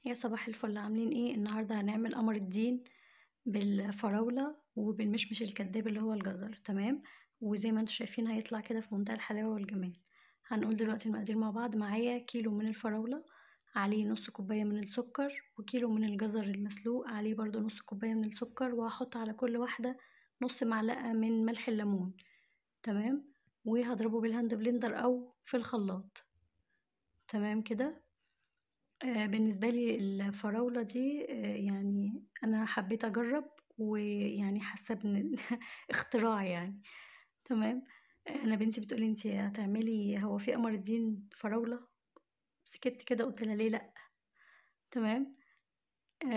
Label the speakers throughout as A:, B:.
A: يا صباح الفل، عاملين ايه؟ النهارده هنعمل قمر الدين بالفراولة وبالمشمش الكداب اللي هو الجزر. تمام. وزي ما انتم شايفين هيطلع كده في منتهى الحلاوة والجمال. هنقول دلوقتي المقادير مع بعض. معايا كيلو من الفراولة، عليه نص كوباية من السكر، وكيلو من الجزر المسلوق عليه برضو نص كوباية من السكر، وهحط على كل واحدة نص معلقة من ملح الليمون. تمام. وهضربه بالهاند بلندر او في الخلاط. تمام كده. بالنسبة لي الفراولة دي يعني أنا حبيت أجرب، ويعني حاسة بإن اختراع يعني. تمام. أنا بنتي بتقولي انتي هتعملي هو في قمر الدين فراولة؟ سكت كده قلت لها ليه لأ. تمام.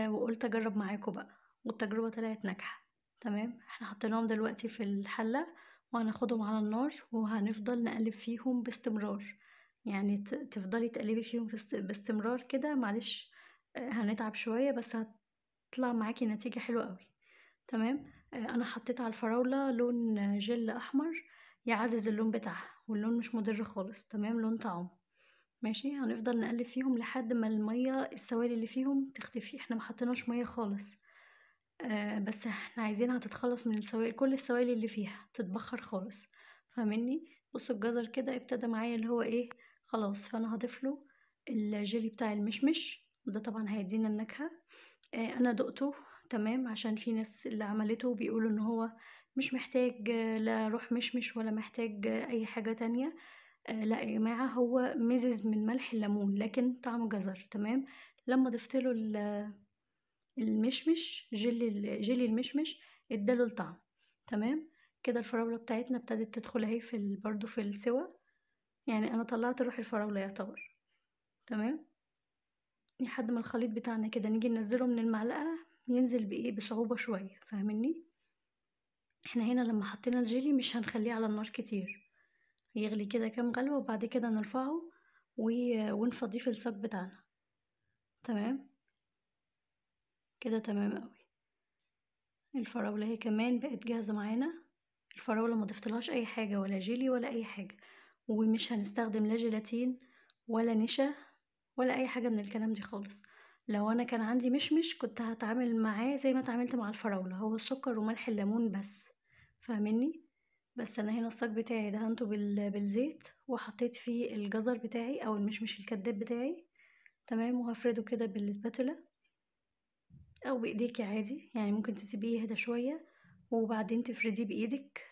A: وقلت أجرب معاكم بقى، والتجربة طلعت ناجحة. تمام. احنا حطيناهم دلوقتي في الحلة، وهناخدهم على النار وهنفضل نقلب فيهم باستمرار. يعني تفضلي تقلبي فيهم باستمرار كده، معلش. هنتعب شوية بس هتطلع معاكي نتيجة حلوة قوي. تمام. انا حطيت على الفراولة لون جل احمر يعزز اللون بتاعها، واللون مش مضر خالص. تمام. لون طعم. ماشي. هنفضل نقلب فيهم لحد ما المية السوائل اللي فيهم تختفي. احنا ما حطيناش مية خالص. بس احنا عايزينها تتخلص من السوائل، كل السوائل اللي فيها تتبخر خالص. فاهمني؟ بصوا الجزر كده ابتدى معايا اللي هو ايه، خلاص. فانا هضيف له الجيلي بتاع المشمش، وده طبعا هيدينا النكهة. انا دقته. تمام. عشان في ناس اللي عملته بيقولوا ان هو مش محتاج لا روح مشمش ولا محتاج اي حاجة تانية. لا يا جماعة، هو مزز من ملح الليمون لكن طعمه جزر. تمام. لما ضفت له المشمش، جيلي المشمش، اداله الطعم. تمام. كده الفراولة بتاعتنا ابتدت تدخل اهي برضو في السوا. يعني انا طلعت روح الفراولة يعتبر. تمام. لحد ما الخليط بتاعنا كده نيجي ننزله من المعلقة، ينزل بايه بصعوبة شوية. فاهمني؟ احنا هنا لما حطينا الجيلي مش هنخليه على النار كتير، يغلي كده كام غلوة وبعد كده نرفعه ونفضيه في الصاج بتاعنا. تمام. كده تمام قوي. الفراولة هي كمان بقت جاهزة معانا. الفراولة ما ضفتلهاش اي حاجة، ولا جيلي ولا اي حاجة، ومش هنستخدم لا جيلاتين ولا نشا ولا اي حاجة من الكلام دي خالص. لو انا كان عندي مشمش كنت هتعامل معاه زي ما اتعاملت مع الفراولة، هو السكر وملح الليمون بس. فاهمني؟ بس انا هنا الصاج بتاعي دهنته بالزيت، وحطيت فيه الجزر بتاعي او المشمش الكداب بتاعي. تمام. وهفرده كده بالسباتولا او بايديكي عادي، يعني ممكن تسيبيه يهدى شوية وبعدين تفرديه بايدك.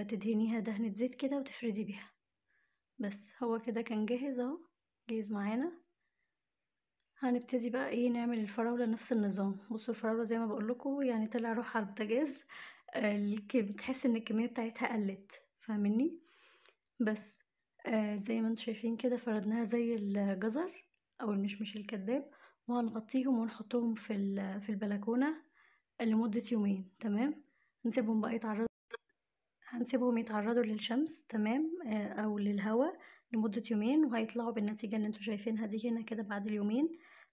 A: تدهنيها دهنة زيت كده وتفردي بيها. بس هو كده كان جاهز اهو، جاهز معانا. هنبتدي بقى ايه، نعمل الفراولة نفس النظام. بصوا الفراولة زي ما بقولكوا يعني طلع روح على البوتاجاز. بتحس ان الكمية بتاعتها قلت. فاهمني؟ بس زي ما انتم شايفين كده فردناها زي الجزر او المشمش الكداب، وهنغطيهم ونحطهم في البلكونة لمدة يومين. تمام. نسيبهم بقى يتعرضوا، هنسيبهم يتعرضوا للشمس. تمام. او للهواء لمدة يومين، وهيطلعوا بالنتيجة اللي انتوا شايفينها دي هنا كده بعد اليومين.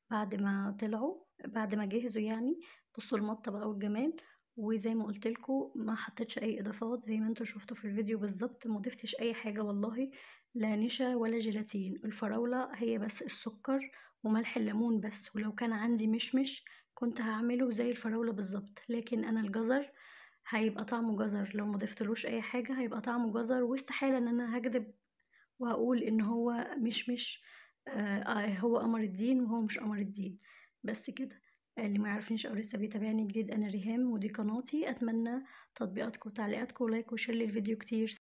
A: بعد ما طلعوا، بعد ما جهزوا يعني. بصوا المطة بقى والجمال. وزي ما قلتلكوا ما حطيتش اي اضافات، زي ما انتوا شفتوا في الفيديو بالظبط. ما ضفتش اي حاجة والله، لا نشا ولا جيلاتين. الفراولة هي بس السكر وملح الليمون بس. ولو كان عندي مشمش كنت هعمله زي الفراولة بالظبط، لكن انا الجزر هيبقى طعمه جزر. لو ما ضفتلوش اي حاجة هيبقى طعمه جزر، واستحالة ان انا هكذب وهقول ان هو مش هو قمر الدين وهو مش قمر الدين. بس كده. اللي ما يعرفنيش او لسه بيتابعني جديد، انا ريهام ودي قناتي. اتمنى تطبيقاتكم وتعليقاتكم ولايك وشير للفيديو كتير.